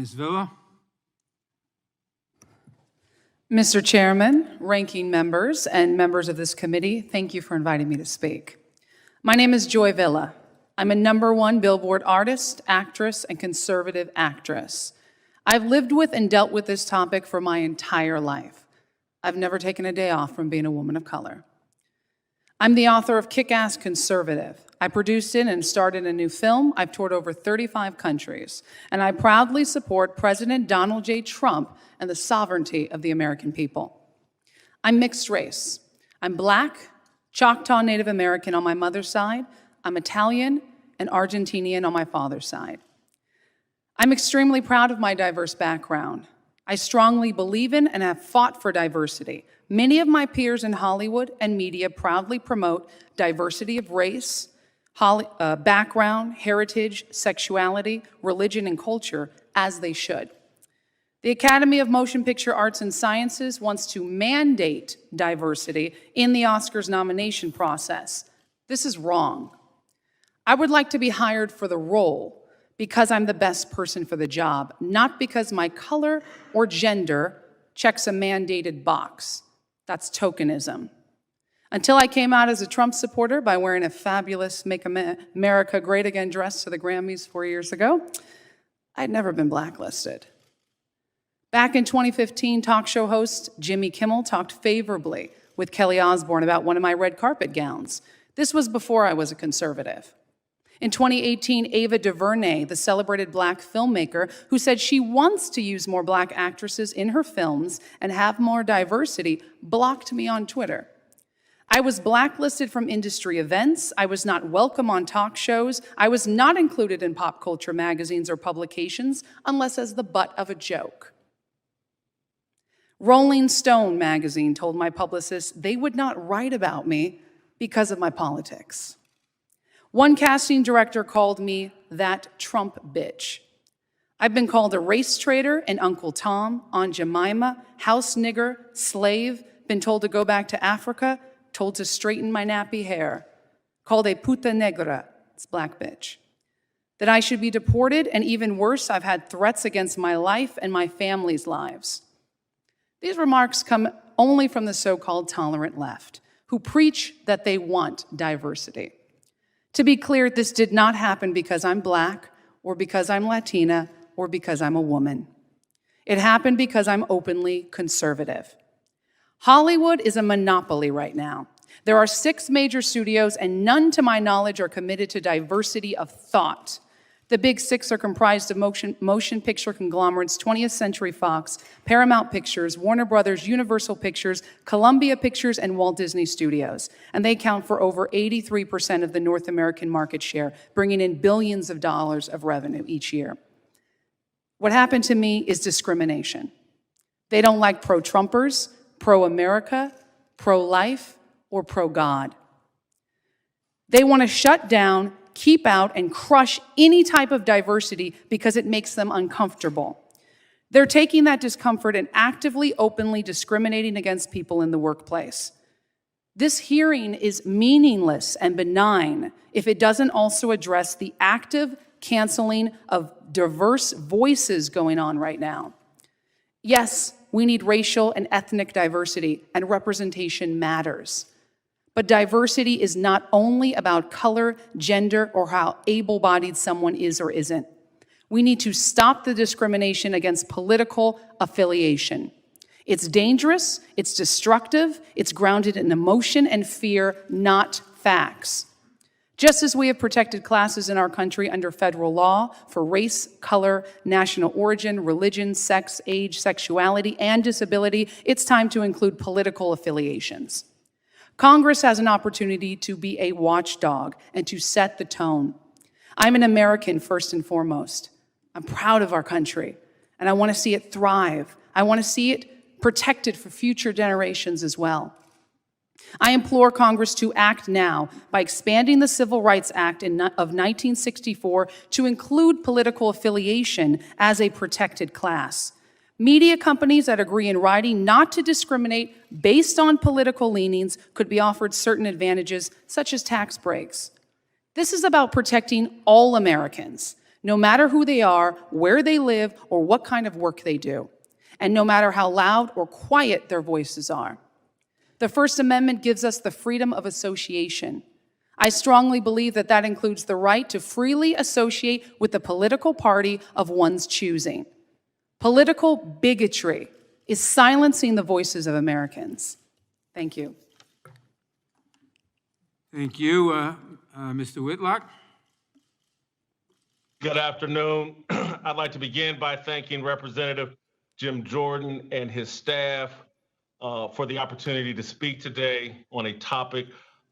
Ms. Villa. Mr. Chairman, ranking members, and members of this committee, thank you for inviting me to speak. My name is Joy Villa. I'm a #1 Billboard artist, actress, and conservative actress. I've lived with and dealt with this topic for my entire life. I've never taken a day off from being a woman of color. I'm the author of Kick-Ass Conservative. I produced it and starred in a new film. I've toured over 35 countries, and I proudly support President Donald J. Trump and the sovereignty of the American people. I'm mixed race. I'm Black, Choctaw Native American on my mother's side. I'm Italian and Argentinian on my father's side. I'm extremely proud of my diverse background. I strongly believe in and have fought for diversity. Many of my peers in Hollywood and media proudly promote diversity of race, background, heritage, sexuality, religion, and culture, as they should. The Academy of Motion Picture Arts and Sciences wants to mandate diversity in the Oscars nomination process. This is wrong. I would like to be hired for the role because I'm the best person for the job, not because my color or gender checks a mandated box. That's tokenism. Until I came out as a Trump supporter by wearing a fabulous Make America Great Again dress to the Grammys 4 years ago, I'd never been blacklisted. Back in 2015, talk show host Jimmy Kimmel talked favorably with Kelly Osbourne about one of my red carpet gowns. This was before I was a conservative. In 2018, Ava DuVernay, the celebrated Black filmmaker who said she wants to use more Black actresses in her films and have more diversity, blocked me on Twitter. I was blacklisted from industry events. I was not welcome on talk shows. I was not included in pop culture magazines or publications unless as the butt of a joke. Rolling Stone magazine told my publicist they would not write about me because of my politics. One casting director called me that Trump bitch. I've been called a race traitor, an Uncle Tom, Aunt Jemima, house nigger, slave, been told to go back to Africa, told to straighten my nappy hair, called a puta negra, it's black bitch. That I should be deported, and even worse, I've had threats against my life and my family's lives. These remarks come only from the so-called tolerant left, who preach that they want diversity. To be clear, this did not happen because I'm Black, or because I'm Latina, or because I'm a woman. It happened because I'm openly conservative. Hollywood is a monopoly right now. There are 6 major studios, and none, to my knowledge, are committed to diversity of thought. The big 6 are comprised of motion picture conglomerates 20th Century Fox, Paramount Pictures, Warner Brothers, Universal Pictures, Columbia Pictures, and Walt Disney Studios. And they account for over 83% of the North American market share, bringing in billions of dollars of revenue each year. What happened to me is discrimination. They don't like pro-Trumpers, pro-America, pro-life, or pro-God. They want to shut down, keep out, and crush any type of diversity because it makes them uncomfortable. They're taking that discomfort and actively, openly discriminating against people in the workplace. This hearing is meaningless and benign if it doesn't also address the active canceling of diverse voices going on right now. Yes, we need racial and ethnic diversity, and representation matters. But diversity is not only about color, gender, or how able-bodied someone is or isn't. We need to stop the discrimination against political affiliation. It's dangerous, it's destructive, it's grounded in emotion and fear, not facts. Just as we have protected classes in our country under federal law for race, color, national origin, religion, sex, age, sexuality, and disability, it's time to include political affiliations. Congress has an opportunity to be a watchdog and to set the tone. I'm an American first and foremost. I'm proud of our country, and I want to see it thrive. I want to see it protected for future generations as well. I implore Congress to act now by expanding the Civil Rights Act of 1964 to include political affiliation as a protected class. Media companies that agree in writing not to discriminate based on political leanings could be offered certain advantages, such as tax breaks. This is about protecting all Americans, no matter who they are, where they live, or what kind of work they do, and no matter how loud or quiet their voices are. The First Amendment gives us the freedom of association. I strongly believe that that includes the right to freely associate with the political party of one's choosing. Political bigotry is silencing the voices of Americans. Thank you. Thank you, Mr. Whitlock. Good afternoon. I'd like to begin by thanking Representative Jim Jordan and his staff for the opportunity to speak today on a topic